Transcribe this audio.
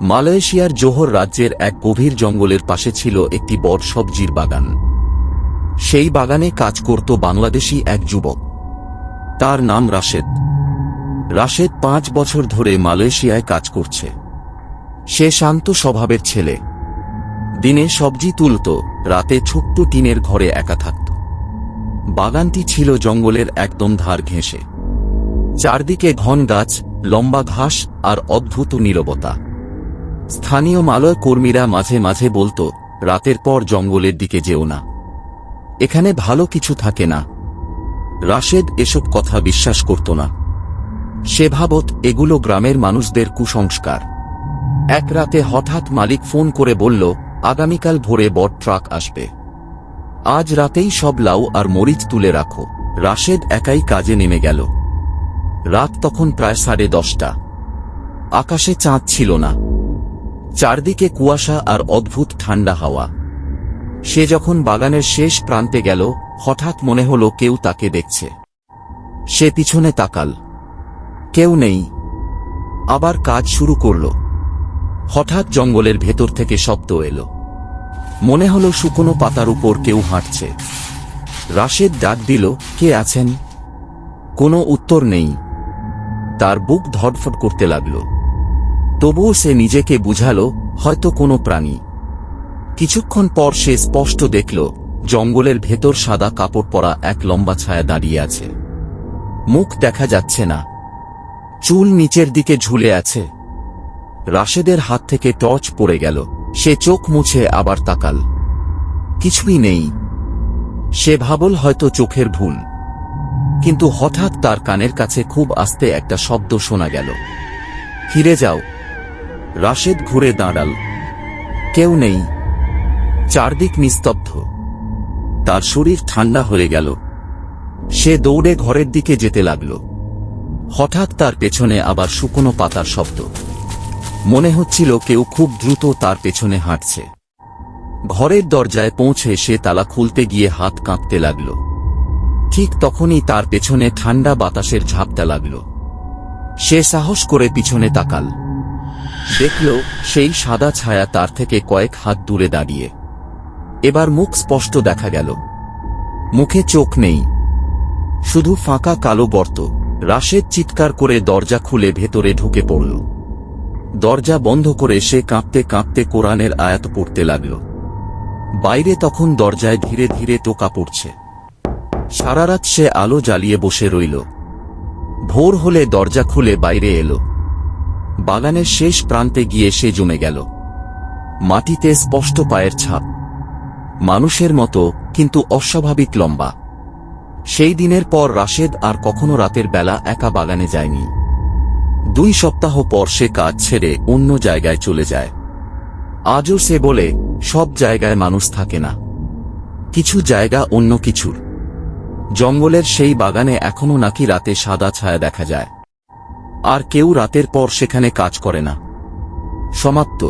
মালয়েশিয়ার জোহর রাজ্যের এক গভীর জঙ্গলের পাশে ছিল একটি বড় সবজির বাগান। সেই বাগানে কাজ করত বাংলাদেশি এক যুবক। তার নাম রাশেদ। রাশেদ 5 বছর ধরে মালয়েশিয়ায় কাজ করছে। সে শান্ত স্বভাবের ছেলে। দিনে সবজি তুলত, রাতে ছোট্ট টিনের ঘরে একা থাকত। বাগানটি ছিল জঙ্গলের একদম ধার ঘেঁষে। চারদিকে ঘন গাছ, লম্বা ঘাস আর অদ্ভুত নীরবতা। স্থানীয় মালয় কর্মীরা মাঝে মাঝে বলতো, রাতের পর জঙ্গলের দিকে যেও না, এখানে ভালো কিছু থাকে না। রাশেদ এসব কথা বিশ্বাস করত না। সে ভাবত এগুলো গ্রামের মানুষদের কুসংস্কার। এক রাতে হঠাৎ মালিক ফোন করে বলল, আগামীকাল ভোরে বড় ট্রাক আসবে, আজ রাতেই সব লাউ আর মরিচ তুলে রাখো। রাশেদ একাই কাজে নেমে গেল। রাত তখন প্রায় 10:30। আকাশে চাঁদ ছিল না, চারদিকে কুয়াশা আর অদ্ভুত ঠান্ডা হাওয়া। সে যখন বাগানের শেষ প্রান্তে গেল, হঠাৎ মনে হলো কেউ তাকে দেখছে। সে পিছনে তাকাল, কেউ নেই। আবার কাজ শুরু করল। হঠাৎ জঙ্গলের ভেতর থেকে শব্দ এলো। মনে হলো শুকনো পাতার উপর কেউ হাঁটছে। রাশেদ ডাক দিল, কে আছেন? কোনো উত্তর নেই। তার বুক ধড়ফড় করতে লাগল। তবুও সে নিজেকে বুঝালো, হয়তো কোনো প্রাণী। কিছুক্ষণ পর সে স্পষ্ট দেখল, জঙ্গলের ভেতর সাদা কাপড় পরা এক লম্বা ছায়া দাঁড়িয়ে আছে। মুখ দেখা যাচ্ছে না, চুল নিচের দিকে ঝুলে আছে। রাশেদের হাত থেকে টর্চ পড়ে গেল। সে চোখ মুছে আবার তাকাল, কিছুই নেই। সে ভাবল হয়তো চোখের ভুল। কিন্তু হঠাৎ তার কানের কাছে খুব আস্তে একটা শব্দ শোনা গেল, ফিরে যাও। রাশেদ ঘুরে দাঁড়াল, কেউ নেই। চারদিক নিস্তব্ধ। তার শরীর ঠান্ডা হয়ে গেল। সে দৌড়ে ঘরের দিকে যেতে লাগল। হঠাৎ তার পেছনে আবার শুকনো পাতার শব্দ। মনে হচ্ছিল কেউ খুব দ্রুত তার পেছনে হাঁটছে। ঘরের দরজায় পৌঁছে সে তালা খুলতে গিয়ে হাত কাঁপতে লাগল। ঠিক তখনই তার পেছনে ঠান্ডা বাতাসের ঝাপটা লাগল। সে সাহস করে পিছনে তাকাল। দেখল সেই সাদা ছায়া তার থেকে কয়েক হাত দূরে দাঁড়িয়ে। এবার মুখ স্পষ্ট দেখা গেল। মুখে চোখ নেই, শুধু ফাঁকা কালো গর্ত। রাশেদ চিৎকার করে দরজা খুলে ভেতরে ঢুকে পড়ল। দরজা বন্ধ করে সে কাঁপতে কাঁপতে কোরআনের আয়াত পড়তে লাগল। বাইরে তখন দরজায় ধীরে ধীরে টোকা পড়ছে। সারারাত সে আলো জ্বালিয়ে বসে রইল। ভোর হলে দরজা খুলে বাইরে এলো। বাগানের শেষ প্রান্তে গিয়ে সে জমে গেল। মাটিতে স্পষ্ট পায়ের ছাপ, মানুষের মতো কিন্তু অস্বাভাবিক লম্বা। সেই দিনের পর রাশেদ আর কখনো রাতের বেলা একা বাগানে যায়নি। 2 সপ্তাহ পর সে কাজ ছেড়ে অন্য জায়গায় চলে যায়। আজও সে বলে, সব জায়গায় মানুষ থাকে না, কিছু জায়গা অন্য কিছুর। জঙ্গলের সেই বাগানে এখনো নাকি রাতে সাদা ছায়া দেখা যায়। আর কেউ রাতের পর সেখানে কাজ করে না। সমাপ্ত।